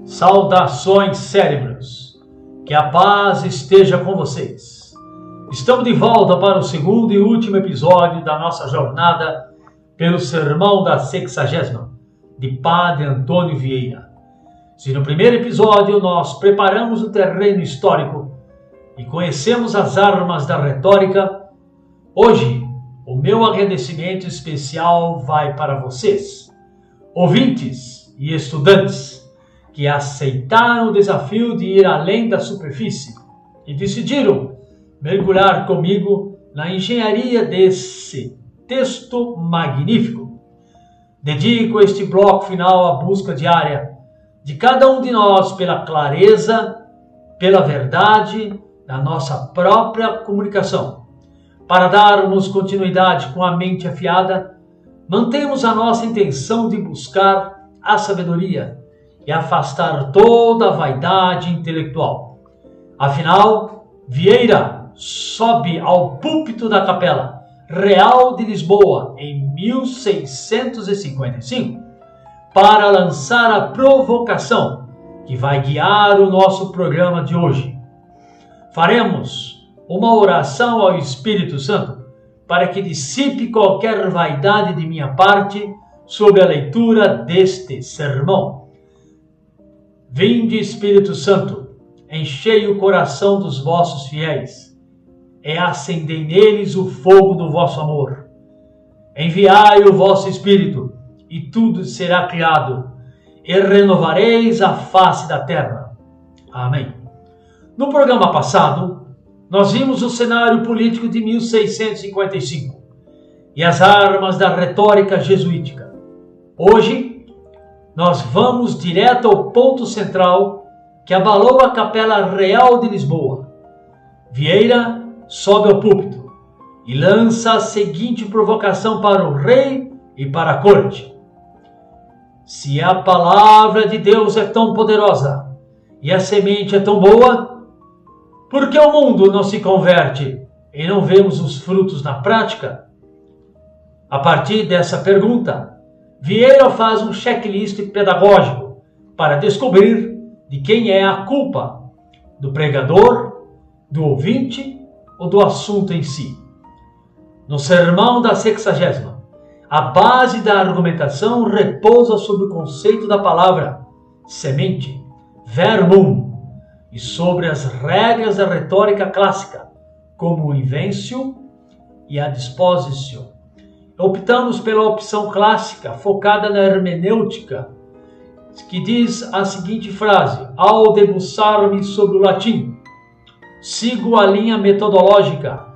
Saudações, cérebros! Que a paz esteja com vocês. Estamos de volta para o segundo e último episódio da nossa jornada pelo Sermão da 60ª, de Padre Antônio Vieira. Se no primeiro episódio nós preparamos o terreno histórico e conhecemos as armas da retórica, hoje o meu agradecimento especial vai para vocês, ouvintes e estudantes, que aceitaram o desafio de ir além da superfície e decidiram mergulhar comigo na engenharia desse texto magnífico. Dedico este bloco final à busca diária de cada um de nós pela clareza, pela verdade da nossa própria comunicação. Para darmos continuidade com a mente afiada, mantemos a nossa intenção de buscar a sabedoria e afastar toda a vaidade intelectual. Afinal, Vieira sobe ao púlpito da Capela Real de Lisboa em 1655 para lançar a provocação que vai guiar o nosso programa de hoje. Faremos uma oração ao Espírito Santo para que dissipe qualquer vaidade de minha parte sobre a leitura deste sermão. Vinde, Espírito Santo, enchei o coração dos vossos fiéis e acendei neles o fogo do vosso amor. Enviai o vosso Espírito e tudo será criado e renovareis a face da terra. Amém. No programa passado, nós vimos o cenário político de 1655 e as armas da retórica jesuítica. Hoje, nós vamos direto ao ponto central que abalou a Capela Real de Lisboa. Vieira sobe ao púlpito e lança a seguinte provocação para o rei e para a corte. Se a palavra de Deus é tão poderosa e a semente é tão boa, por que o mundo não se converte e não vemos os frutos na prática? A partir dessa pergunta, Vieira faz um checklist pedagógico para descobrir de quem é a culpa, do pregador, do ouvinte ou do assunto em si. No Sermão da 60ª, a base da argumentação repousa sobre o conceito da palavra semente, verbum, e sobre as regras da retórica clássica, como o invencio e a dispositio. Optamos pela opção clássica, focada na hermenêutica, que diz a seguinte frase: ao debruçar-me sobre o latim, sigo a linha metodológica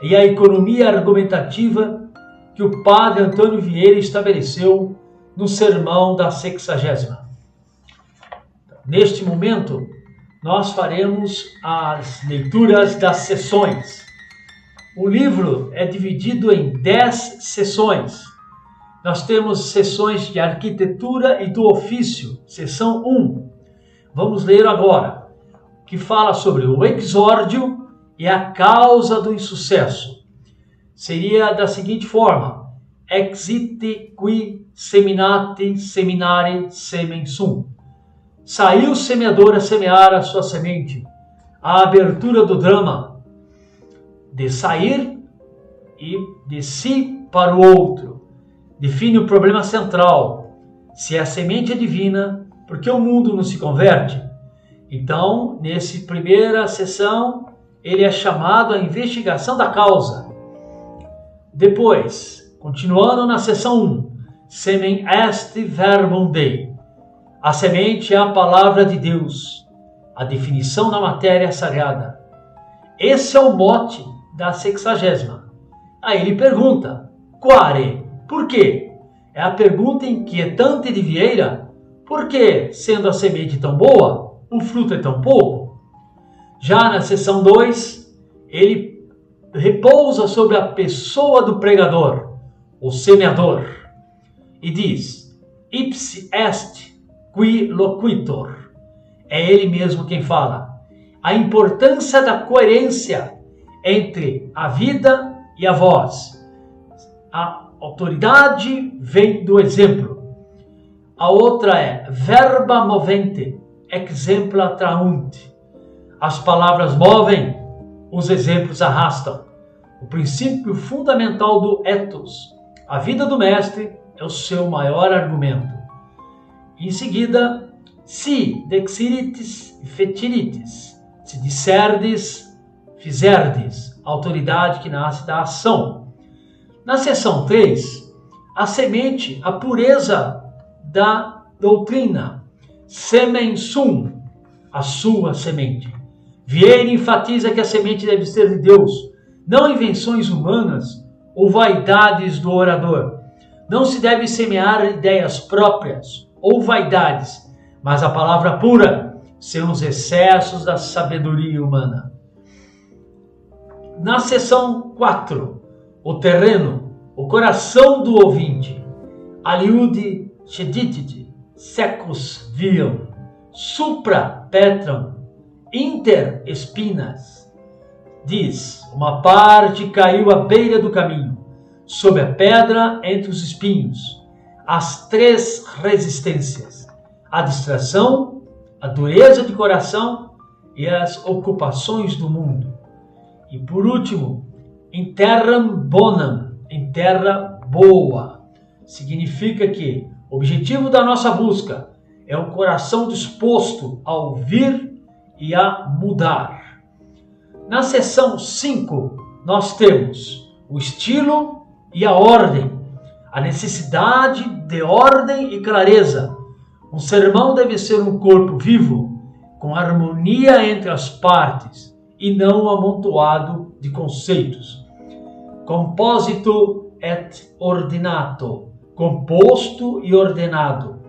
e a economia argumentativa que o padre Antônio Vieira estabeleceu no Sermão da 60ª. Neste momento, nós faremos as leituras das sessões. O livro é dividido em 10 sessões. Nós temos sessões de arquitetura e do ofício, sessão 1. Vamos ler agora, que fala sobre o exórdio e a causa do insucesso. Seria da seguinte forma: exite qui seminati seminare semen sum. Saiu o semeador a semear a sua semente. A abertura do drama de sair e de si para o outro define o problema central. Se a semente é divina, por que o mundo não se converte? Então, nessa primeira sessão, ele é chamado à investigação da causa. Depois, continuando na sessão 1, semen est verbum Dei. A semente é a palavra de Deus, a definição da matéria sagrada. Esse é o mote da 60ª. Aí ele pergunta: quare? Por quê? É a pergunta inquietante de Vieira. Por que, sendo a semente tão boa, o fruto é tão pouco? Já na seção 2, ele repousa sobre a pessoa do pregador, o semeador, e diz: ipsi est qui loquitur. É ele mesmo quem fala. A importância da coerência entre a vida e a voz. A autoridade vem do exemplo. A outra é verba movente, exempla traunt. As palavras movem, os exemplos arrastam. O princípio fundamental do ethos, a vida do mestre, é o seu maior argumento. Em seguida, si dexiritis e fetiritis, se disserdes, fizerdes, autoridade que nasce da ação. Na seção 3, a semente, a pureza da doutrina, semen sum, a sua semente. Vieira enfatiza que a semente deve ser de Deus, não invenções humanas ou vaidades do orador. Não se deve semear ideias próprias ou vaidades, mas a palavra pura, sem os excessos da sabedoria humana. Na seção 4, o terreno, o coração do ouvinte, aliude ceditide, secus viam, supra petram, inter espinas. Diz, uma parte caiu à beira do caminho, sob a pedra entre os espinhos. As 3 resistências, a distração, a dureza de coração e as ocupações do mundo. E por último, in terram bonam, em terra boa. Significa que o objetivo da nossa busca é o coração disposto a ouvir e a mudar. Na seção 5, nós temos o estilo e a ordem, a necessidade de ordem e clareza. Um sermão deve ser um corpo vivo, com harmonia entre as partes e não amontoado de conceitos. Composito et ordinato, composto e ordenado.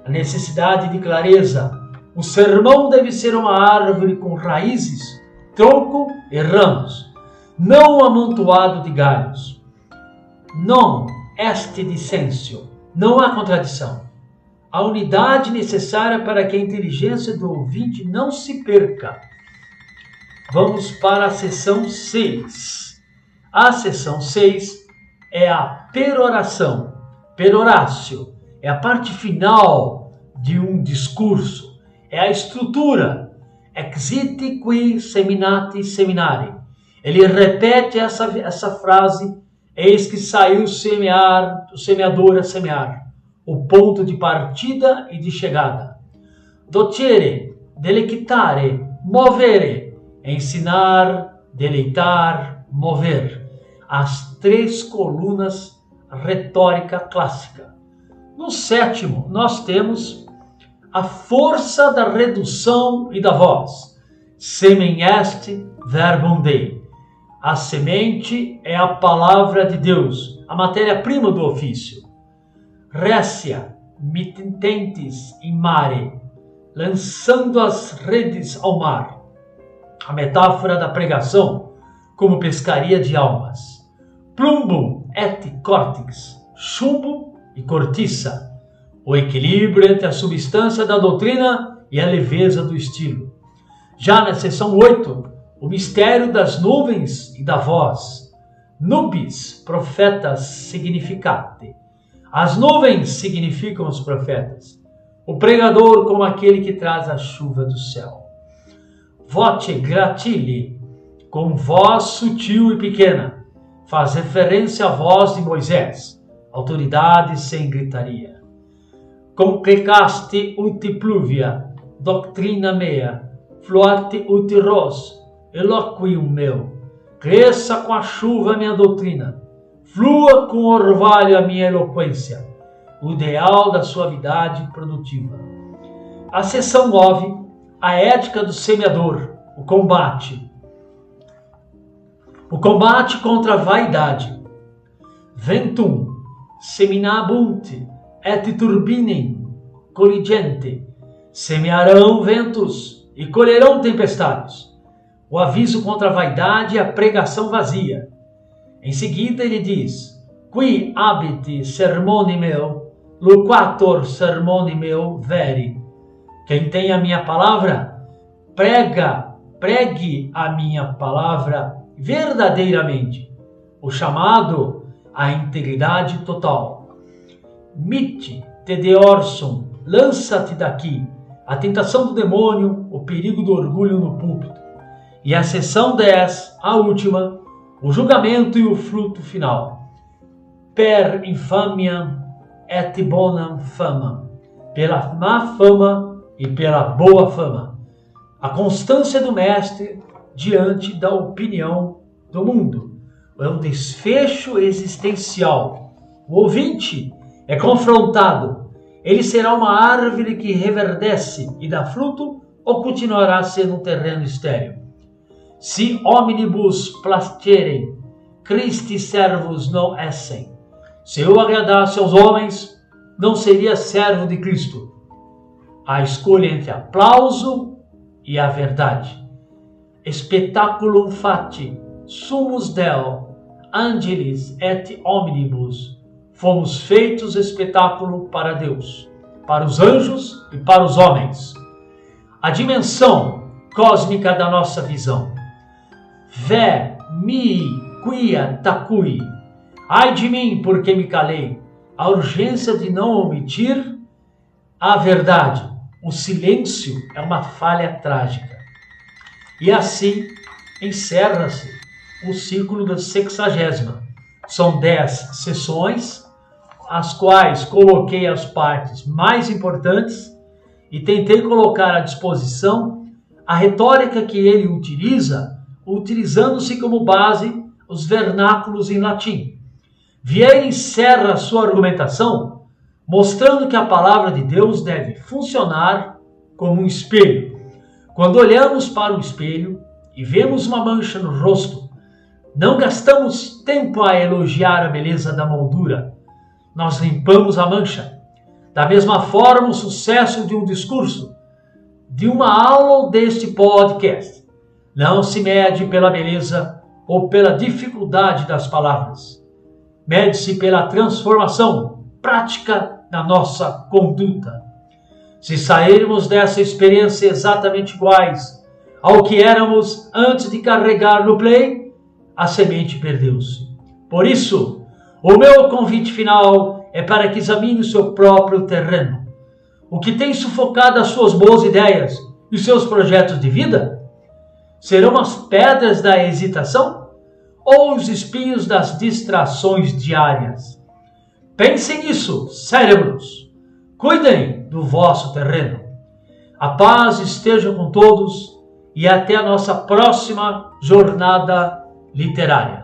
A necessidade de clareza. Um sermão deve ser uma árvore com raízes, tronco e ramos, não amontoado de galhos. Non est dissensio, não há contradição. A unidade necessária para que a inteligência do ouvinte não se perca. Vamos para a seção 6. A seção 6 é a peroração. Peroratio é a parte final de um discurso. É a estrutura. Exite qui seminati seminari. Ele repete essa frase. Eis que saiu semear, o semeador a semear. O ponto de partida e de chegada. Docere, delectare, movere. Ensinar, deleitar, mover. As 3 colunas retórica clássica. No 7º, nós temos a força da redução e da voz. Semen est verbum Dei. A semente é a palavra de Deus, a matéria-prima do ofício. Récia, mittentes in mare, lançando as redes ao mar. A metáfora da pregação como pescaria de almas. Plumbum et cortix, chumbo e cortiça. O equilíbrio entre a substância da doutrina e a leveza do estilo. Já na seção 8, o mistério das nuvens e da voz. Nubis, profetas significate. As nuvens significam os profetas. O pregador como aquele que traz a chuva do céu. Voce gratili, com voz sutil e pequena, faz referência à voz de Moisés, autoridade sem gritaria. Concrecaste uti pluvia, doctrina mea, fluate uti ros, eloquium meu. Cresça com a chuva a minha doutrina, flua com o orvalho a minha eloquência, o ideal da suavidade produtiva. A seção 9, a ética do semeador, o combate. O combate contra a vaidade. Ventum, seminabunt, et turbinem, colligente. Semearão ventos e colherão tempestades. O aviso contra a vaidade e a pregação vazia. Em seguida ele diz, qui habite sermone meu, loquator sermone meu veri. Quem tem a minha palavra, pregue a minha palavra verdadeiramente. O chamado à integridade total. Mitti te deorsum, lança-te daqui, a tentação do demônio, o perigo do orgulho no púlpito. E a seção 10, a última, o julgamento e o fruto final. Per infamiam et bonam fama. Pela má fama e pela boa fama. A constância do mestre diante da opinião do mundo. É um desfecho existencial. O ouvinte é confrontado. Ele será uma árvore que reverdece e dá fruto ou continuará sendo um terreno estéril? Si omnibus placerem, Christi servus non essem. Se eu agradasse aos homens, não seria servo de Cristo. A escolha entre aplauso e a verdade. Spectaculum fati, sumus Deo, angelis et omnibus. Fomos feitos espetáculo para Deus, para os anjos e para os homens. A dimensão cósmica da nossa visão. Vé, mi, quia, tacui. Ai de mim, porque me calei. A urgência de não omitir a verdade. O silêncio é uma falha trágica. E assim encerra-se o ciclo da 60ª. São 10 sessões, as quais coloquei as partes mais importantes e tentei colocar à disposição a retórica que ele utiliza, utilizando-se como base os vernáculos em latim. Vieira encerra sua argumentação mostrando que a palavra de Deus deve funcionar como um espelho. Quando olhamos para o espelho e vemos uma mancha no rosto, não gastamos tempo a elogiar a beleza da moldura. Nós limpamos a mancha. Da mesma forma, o sucesso de um discurso, de uma aula ou deste podcast, não se mede pela beleza ou pela dificuldade das palavras. Mede-se pela transformação prática da nossa conduta. Se sairmos dessa experiência exatamente iguais ao que éramos antes de carregar no play, a semente perdeu-se. Por isso, o meu convite final é para que examine o seu próprio terreno. O que tem sufocado as suas boas ideias e os seus projetos de vida? Serão as pedras da hesitação ou os espinhos das distrações diárias? Pensem nisso, cérebros. Cuidem do vosso terreno. A paz esteja com todos e até a nossa próxima jornada literária.